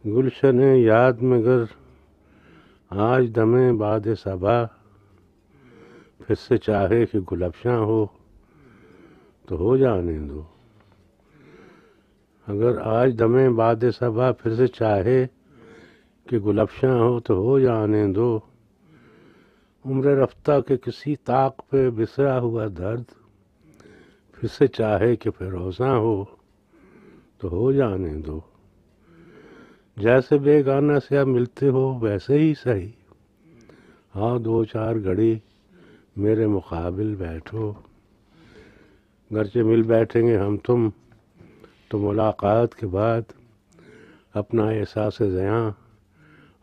گلشن یاد مگر آج دم باد صبا، پھر سے چاہے کہ گل افشاں ہو تو ہو جانے دو. اگر آج دم باد صبا پھر سے چاہے کہ گل افشاں ہو تو ہو جانے دو. عمر رفتہ کے کسی طاق پہ بسرا ہوا درد، پھر سے چاہے کہ فیروزاں ہو تو ہو جانے دو. جیسے بیگانہ سے اب ملتے ہو ویسے ہی صحیح، آؤ دو چار گھڑی میرے مقابل بیٹھو. گرچہ مل بیٹھیں گے ہم تم تو ملاقات کے بعد اپنا احساس زیاں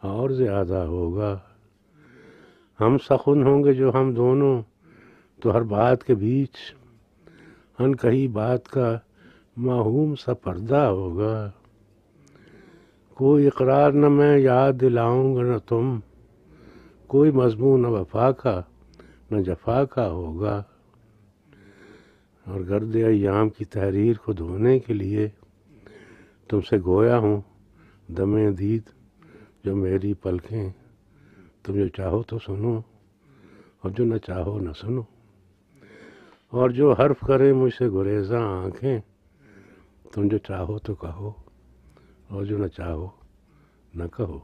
اور زیادہ ہوگا. ہم سخن ہوں گے جو ہم دونوں تو ہر بات کے بیچ ان کہی بات کا موہوم سا پردہ ہوگا. کوئی اقرار نہ میں یاد دلاؤں گا نہ تم، کوئی مضمون نہ وفا کا نہ جفا کا ہوگا. اور گرد ایام کی تحریر کو دھونے کے لیے تم سے گویا ہوں دم دید جو میری پلکیں. تم جو چاہو تو سنو اور جو نہ چاہو نہ سنو، اور جو حرف کرے مجھ سے گریزاں آنکھیں. تم جو چاہو تو کہو اور جو نہ چاہو نہ کہو.